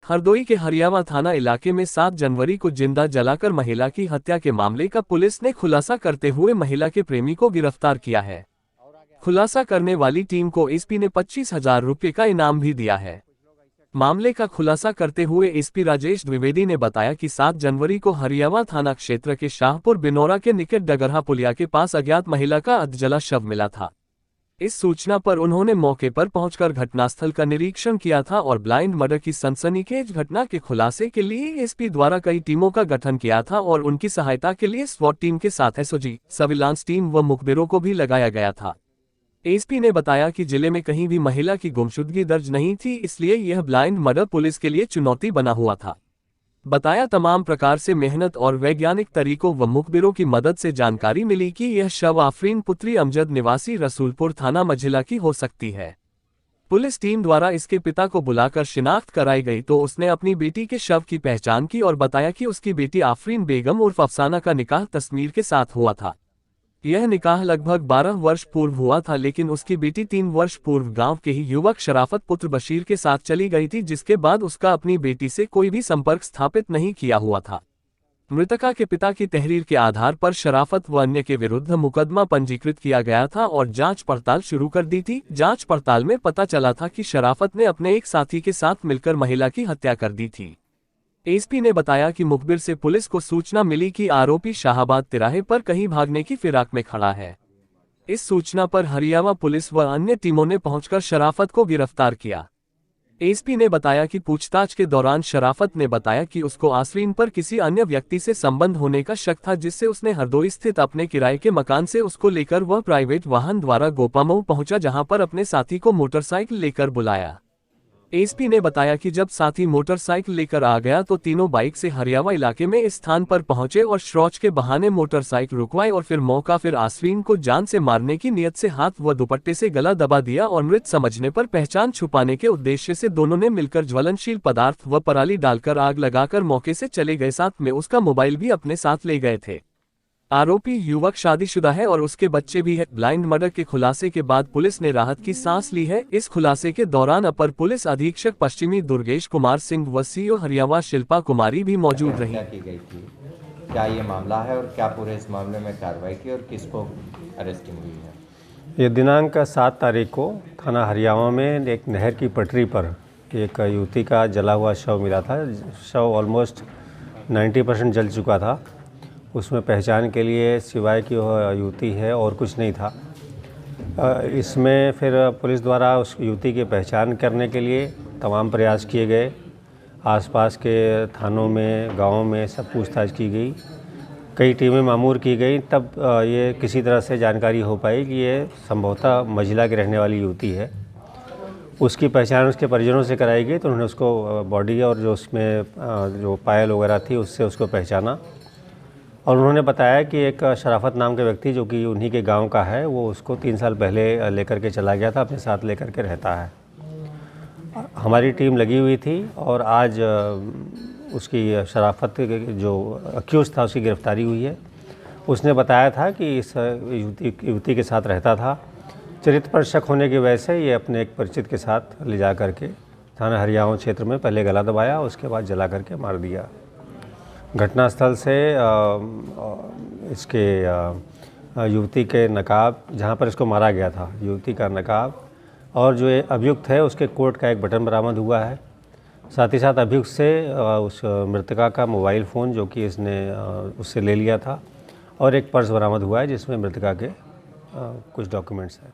हरदोई के हरियावा थाना इलाके में 7 जनवरी को जिंदा जलाकर महिला की हत्या के मामले का पुलिस ने खुलासा करते हुए महिला के प्रेमी को गिरफ्तार किया है। खुलासा करने वाली टीम को एसपी ने 25,000 रुपये का इनाम भी दिया है। मामले का खुलासा करते हुए एसपी राजेश द्विवेदी ने बताया कि 7 जनवरी को हरियावा थाना क्षेत्र के शाहपुर बिनौरा के निकट डगरहा पुलिया के पास अज्ञात महिला का अधजला शव मिला था। इस सूचना पर उन्होंने मौके पर पहुंचकर घटनास्थल का निरीक्षण किया था और ब्लाइंड मर्डर की सनसनीखेज घटना के खुलासे के लिए एसपी द्वारा कई टीमों का गठन किया था और उनकी सहायता के लिए स्वॉट टीम के साथ एसओजी, सर्विलांस टीम व मुखबिरों को भी लगाया गया था। एसपी ने बताया कि जिले में कहीं भी महिला की गुमशुदगी दर्ज नहीं थी, इसलिए यह ब्लाइंड मर्डर पुलिस के लिए चुनौती बना हुआ था। बताया तमाम प्रकार से मेहनत और वैज्ञानिक तरीकों व मुखबिरों की मदद से जानकारी मिली कि यह शव आफरीन पुत्री अमजद निवासी रसूलपुर थाना मझिला की हो सकती है। पुलिस टीम द्वारा इसके पिता को बुलाकर शिनाख्त कराई गई तो उसने अपनी बेटी के शव की पहचान की और बताया कि उसकी बेटी आफरीन बेगम उर्फ अफसाना का निकाह तस्मीर के साथ हुआ था। यह निकाह लगभग 12 वर्ष पूर्व हुआ था, लेकिन उसकी बेटी 3 वर्ष पूर्व गांव के ही युवक शराफत पुत्र बशीर के साथ चली गई थी, जिसके बाद उसका अपनी बेटी से कोई भी संपर्क स्थापित नहीं किया हुआ था। मृतका के पिता की तहरीर के आधार पर शराफत व अन्य के विरुद्ध मुकदमा पंजीकृत किया गया था और जांच पड़ताल शुरू कर दी थी। जांच पड़ताल में पता चला था कि शराफत ने अपने एक साथी के साथ मिलकर महिला की हत्या कर दी थी। एसपी ने बताया कि मुखबिर से पुलिस को सूचना मिली कि आरोपी शाहबाद तिराहे पर कहीं भागने की फिराक में खड़ा है। इस सूचना पर हरियावा पुलिस व अन्य टीमों ने पहुंचकर शराफत को गिरफ्तार किया। एसपी ने बताया कि पूछताछ के दौरान शराफत ने बताया कि उसको आफरीन पर किसी अन्य व्यक्ति से संबंध होने का शक था, जिससे उसने हरदोई स्थित अपने किराए के मकान से उसको लेकर वह प्राइवेट वाहन द्वारा गोपामऊ पहुंचा, जहां पर अपने साथी को मोटरसाइकिल लेकर बुलाया। एसपी ने बताया कि जब साथी मोटरसाइकिल लेकर आ गया तो तीनों बाइक से हरियावा इलाके में इस स्थान पर पहुंचे और शौच के बहाने मोटरसाइकिल रुकवाई और फिर आफरीन को जान से मारने की नियत से हाथ व दुपट्टे से गला दबा दिया और मृत समझने पर पहचान छुपाने के उद्देश्य से दोनों ने मिलकर ज्वलनशील पदार्थ व पराली डालकर आग लगाकर मौके से चले गए। साथ में उसका मोबाइल भी अपने साथ ले गए थे। आरोपी युवक शादीशुदा है और उसके बच्चे भी है। ब्लाइंड मर्डर के खुलासे के बाद पुलिस ने राहत की सांस ली है। इस खुलासे के दौरान अपर पुलिस अधीक्षक पश्चिमी दुर्गेश कुमार सिंह व सीओ हरियावा शिल्पा कुमारी भी मौजूद रही। की गई थी, क्या ये मामला है और क्या पूरे इस मामले में कार्रवाई की और किसको अरेस्टिंग हुई है? ये दिनांक 7 तारीख को थाना हरियावा में एक नहर की पटरी पर एक युवती का जला हुआ शव मिला था। शव ऑलमोस्ट 90% जल चुका था। उसमें पहचान के लिए सिवाय कि वह युवती है और कुछ नहीं था। इसमें फिर पुलिस द्वारा उस युवती की पहचान करने के लिए तमाम प्रयास किए गए। आसपास के थानों में, गांवों में सब पूछताछ की गई, कई टीमें मामूर की गई, तब ये किसी तरह से जानकारी हो पाई कि ये संभवतः मझिला की रहने वाली युवती है। उसकी पहचान उसके परिजनों से कराई गई तो उन्होंने उसको बॉडी और जो उसमें जो पायल वगैरह थी उससे उसको पहचाना और उन्होंने बताया कि एक शराफत नाम के व्यक्ति जो कि उन्हीं के गांव का है, वो उसको 3 साल पहले लेकर के चला गया था, अपने साथ लेकर के रहता है। हमारी टीम लगी हुई थी और आज उसकी शराफत जो अक्यूज़ था उसकी गिरफ्तारी हुई है। उसने बताया था कि इस युवती के साथ रहता था। चरित्र पर शक होने की वजह से ये अपने एक परिचित के साथ ले जा करके थाना हरियावा क्षेत्र में पहले गला दबाया, उसके बाद जला करके मार दिया। घटनास्थल से इसके युवती के नकाब, जहाँ पर इसको मारा गया था, युवती का नकाब और जो अभियुक्त है उसके कोट का एक बटन बरामद हुआ है। साथ ही साथ अभियुक्त से उस मृतका का मोबाइल फ़ोन जो कि इसने उससे ले लिया था और एक पर्स बरामद हुआ है जिसमें मृतका के कुछ डॉक्यूमेंट्स हैं।